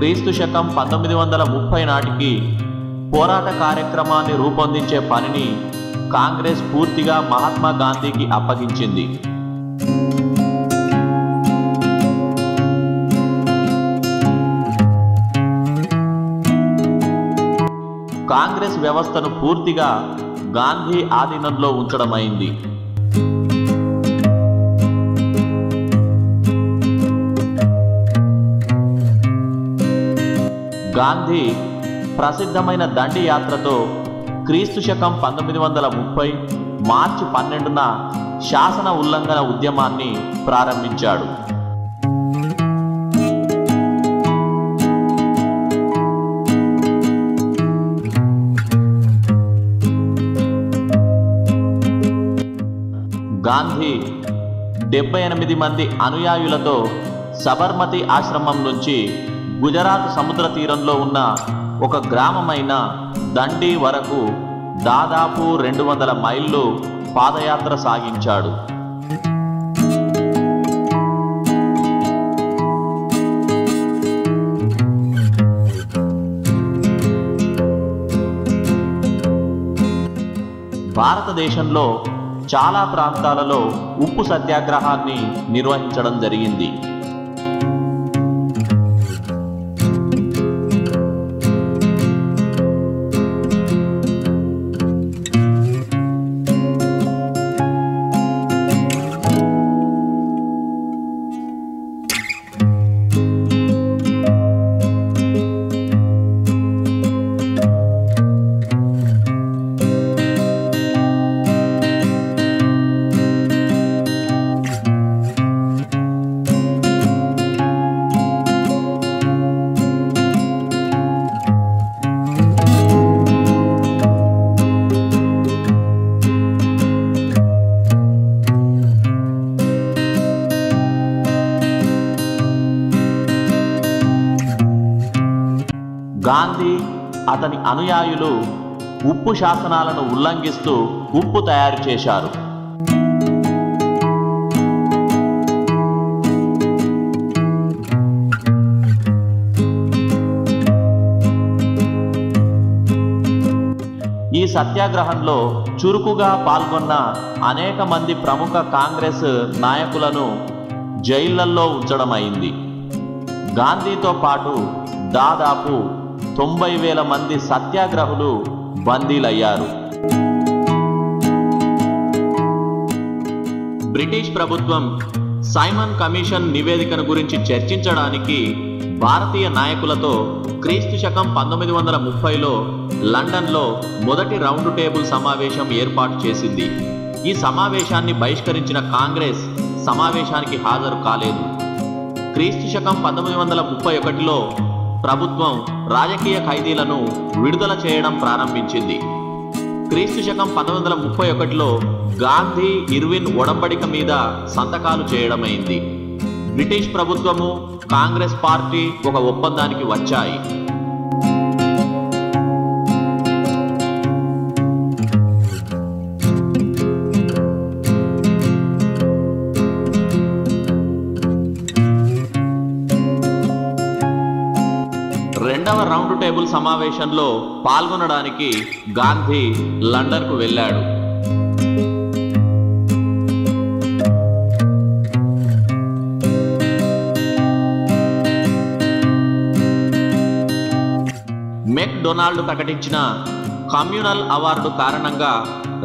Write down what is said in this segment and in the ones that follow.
క్రీస్తు శకం 1930 నాటికి పోరాట కార్యక్రమాన్ని రూపొందించే పనిని కాంగ్రెస్ పూర్తిగా మహాత్మా గాంధీకి అప్పగించింది. కాంగ్రెస్ వ్యవస్థను పూర్తిగా గాంధీ ఆధీనంలో ఉంచడమైంది. గాంధీ ప్రసిద్ధమైన దండి యాత్రతో క్రీస్తు శకం 1930 మార్చి 12న శాసన ఉల్లంఘన ఉద్యమాన్ని ప్రారంభించాడు. గాంధీ 78 మంది అనుయాయులతో సబర్మతి ఆశ్రమం నుంచి గుజరాత్ సముద్ర తీరంలో ఉన్న ఒక గ్రామమైన దండి వరకు దాదాపు 200 మైళ్ళు పాదయాత్ర సాగించాడు. భారతదేశంలో చాలా ప్రాంతాలలో ఉప్పు సత్యాగ్రహాన్ని నిర్వహించడం జరిగింది. గాంధీ అతని అనుయాయులు ఉప్పు శాసనాలను ఉల్లంఘిస్తూ ఉప్పు తయారు చేశారు. ఈ సత్యాగ్రహంలో చురుకుగా పాల్గొన్న అనేక మంది ప్రముఖ కాంగ్రెస్ నాయకులను జైళ్లలో ఉంచడమైంది. గాంధీతో పాటు దాదాపు 90,000 మంది సత్యాగ్రహులు బందీలయ్యారు. బ్రిటిష్ ప్రభుత్వం సైమన్ కమిషన్ నివేదికను గురించి చర్చించడానికి భారతీయ నాయకులతో క్రీస్తు శకం 1930లో లండన్లో మొదటి రౌండ్ టేబుల్ సమావేశం ఏర్పాటు చేసింది. ఈ సమావేశాన్ని బహిష్కరించిన కాంగ్రెస్ సమావేశానికి హాజరు కాలేదు. క్రీస్తు శకం 1931లో ప్రభుత్వం రాజకీయ ఖైదీలను విడుదల చేయడం ప్రారంభించింది. క్రీస్తు శకం 1931లో గాంధీ ఇర్విన్ ఒడంబడిక మీద సంతకాలు చేయడమైంది. బ్రిటిష్ ప్రభుత్వము కాంగ్రెస్ పార్టీ ఒక ఒప్పందానికి వచ్చాయి. రెండవ రౌండ్ టేబుల్ సమావేశంలో పాల్గొనడానికి గాంధీ లండన్కు వెళ్ళాడు. మెక్ డొనాల్డ్ ప్రకటించిన కమ్యూనల్ అవార్డు కారణంగా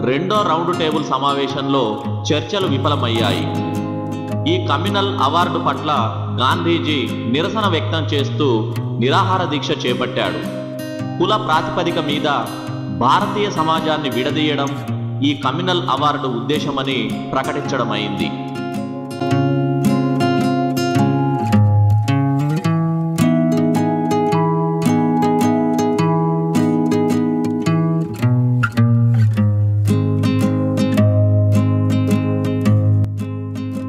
రెండో రౌండ్ టేబుల్ సమావేశంలో చర్చలు విఫలమయ్యాయి. ఈ కమ్యూనల్ అవార్డు పట్ల గాంధీజీ నిరసన వ్యక్తం చేస్తూ నిరాహార దీక్ష చేపట్టాడు. కుల ప్రాతిపదిక మీద భారతీయ సమాజాన్ని విడదీయడం ఈ కమ్యూనల్ అవార్డు ఉద్దేశమని ప్రకటించడమైంది.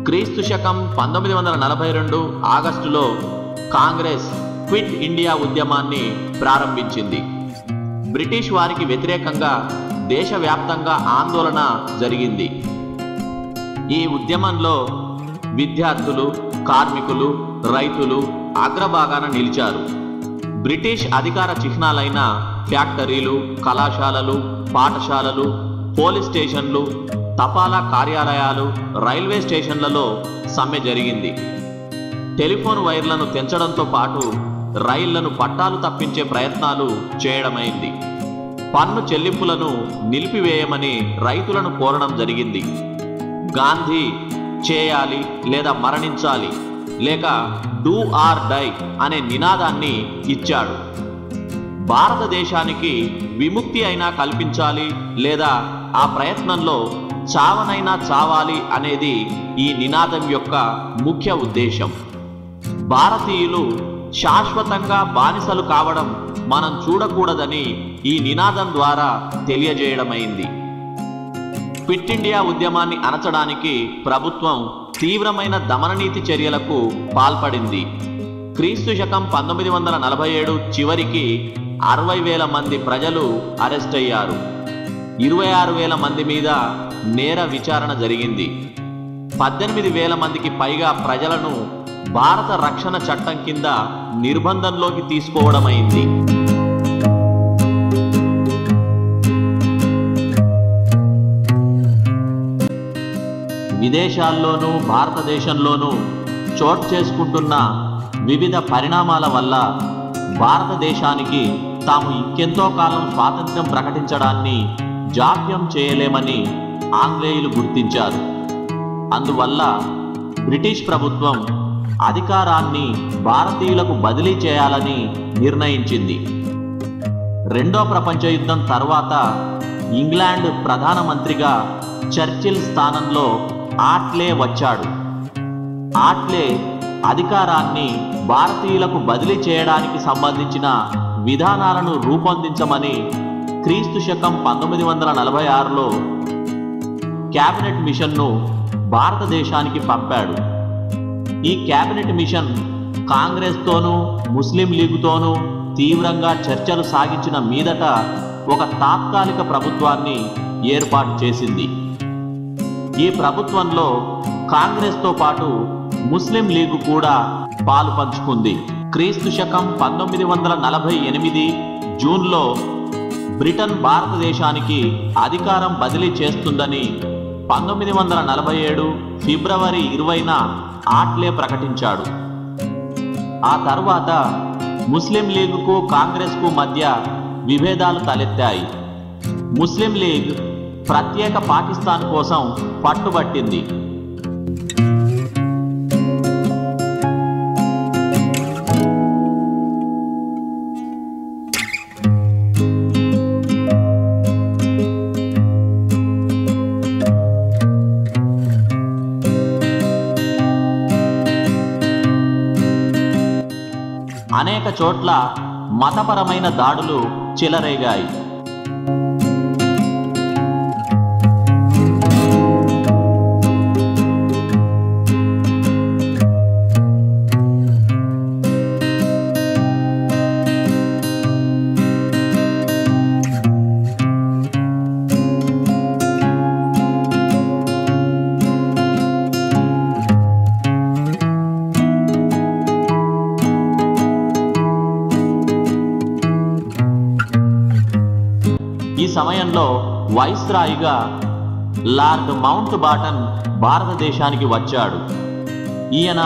క్రీస్తు శకం 1942 ఆగస్టులో కాంగ్రెస్ క్విట్ ఇండియా ఉద్యమాన్ని ప్రారంభించింది. బ్రిటిష్ వారికి వ్యతిరేకంగా దేశవ్యాప్తంగా ఆందోళన జరిగింది. ఈ ఉద్యమంలో విద్యార్థులు, కార్మికులు, రైతులు అగ్రభాగాన నిలిచారు. బ్రిటిష్ అధికార చిహ్నాలైన ఫ్యాక్టరీలు, కళాశాలలు, పాఠశాలలు, పోలీస్ స్టేషన్లు, తపాలా కార్యాలయాలు, రైల్వే స్టేషన్లలో సమ్మె జరిగింది. టెలిఫోన్ వైర్లను తెంచడంతో పాటు రైళ్లను పట్టాలు తప్పించే ప్రయత్నాలు చేయడమైంది. పన్ను చెల్లింపులను నిలిపివేయమని రైతులను కోరడం జరిగింది. గాంధీ చేయాలి లేదా మరణించాలి లేక డూ ఆర్ డై అనే నినాదాన్ని ఇచ్చాడు. భారతదేశానికి విముక్తి అయినా కల్పించాలి లేదా ఆ ప్రయత్నంలో చావనైనా చావాలి అనేది ఈ నినాదం యొక్క ముఖ్య ఉద్దేశం. భారతీయులు శాశ్వతంగా బానిసలు కావడం మనం చూడకూడదని ఈ నినాదం ద్వారా తెలియజేయడమైంది. క్విట్ ఇండియా ఉద్యమాన్ని అణచడానికి ప్రభుత్వం తీవ్రమైన దమననీతి చర్యలకు పాల్పడింది. క్రీస్తు శకం 1947 చివరికి 60,000 మంది ప్రజలు అరెస్ట్ అయ్యారు. 26,000 మంది మీద నేర విచారణ జరిగింది. 18,000 మందికి పైగా ప్రజలను భారత రక్షణ చట్టం కింద నిర్బంధంలోకి తీసుకోవడమైంది. విదేశాల్లోనూ భారతదేశంలోనూ చోటు చేసుకుంటున్న వివిధ పరిణామాల వల్ల భారతదేశానికి తాము ఇంకెంతో కాలం స్వాతంత్ర్యం ప్రకటించడాన్ని జాప్యం చేయలేమని ఆంగ్లేయులు గుర్తించారు. అందువల్ల బ్రిటిష్ ప్రభుత్వం అధికారాన్ని భారతీయులకు బదిలీ చేయాలని నిర్ణయించింది. రెండో ప్రపంచ యుద్ధం తర్వాత ఇంగ్లాండ్ ప్రధానమంత్రిగా చర్చిల్ స్థానంలో ఆట్లే వచ్చాడు. ఆట్లే అధికారాన్ని భారతీయులకు బదిలీ చేయడానికి సంబంధించిన విధానాలను రూపొందించమని క్రీస్తు శకం 1946లో క్యాబినెట్ మిషన్ను భారతదేశానికి పంపాడు. ఈ క్యాబినెట్ మిషన్ కాంగ్రెస్తోనూ ముస్లిం లీగుతోనూ తీవ్రంగా చర్చలు సాగించిన మీదట ఒక తాత్కాలిక ప్రభుత్వాన్ని ఏర్పాటు చేసింది. ఈ ప్రభుత్వంలో కాంగ్రెస్తో పాటు ముస్లిం లీగు కూడా పాలు పంచుకుంది. క్రీస్తు శకం 1948 జూన్లో బ్రిటన్ భారతదేశానికి అధికారం బదిలీ చేస్తుందని 1947 ఫిబ్రవరి 20న ఆట్లే ప్రకటించాడు. ఆ తర్వాత ముస్లిం లీగుకు కాంగ్రెస్కు మధ్య విభేదాలు తలెత్తాయి. ముస్లిం లీగ్ ప్రత్యేక పాకిస్తాన్ కోసం పట్టుబట్టింది. అనేక చోట్ల మతపరమైన దాడులు చెలరేగాయి. ఈ సమయంలో వైస్రాయిగా లార్డ్ మౌంట్ బాటన్ భారతదేశానికి వచ్చాడు. ఈయన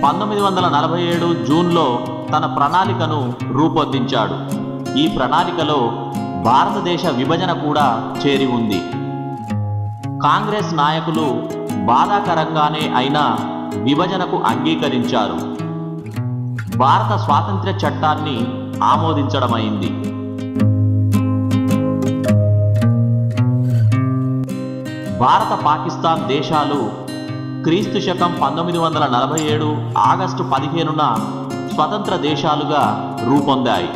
1947 జూన్లో తన ప్రణాళికను రూపొందించాడు. ఈ ప్రణాళికలో భారతదేశ విభజన కూడా చేరి ఉంది. కాంగ్రెస్ నాయకులు బాధాకరంగానే అయినా విభజనకు అంగీకరించారు. భారత స్వాతంత్ర్య చట్టాన్ని ఆమోదించడమైంది. భారత పాకిస్తాన్ దేశాలు క్రీస్తు శకం 1947 ఆగస్టు 15న స్వతంత్ర దేశాలుగా రూపొందాయి.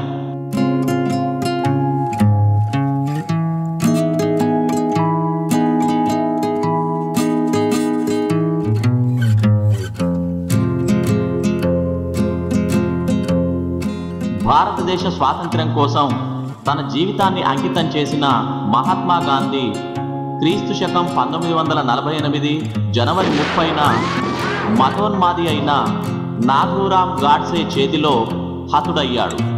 భారతదేశ స్వాతంత్ర్యం కోసం తన జీవితాన్ని అంకితం చేసిన మహాత్మా గాంధీ క్రీస్తు శకం 1948 జనవరి 30న మతోన్మాది అయిన నాథూరామ్ గాడ్సే చేతిలో హతుడయ్యాడు.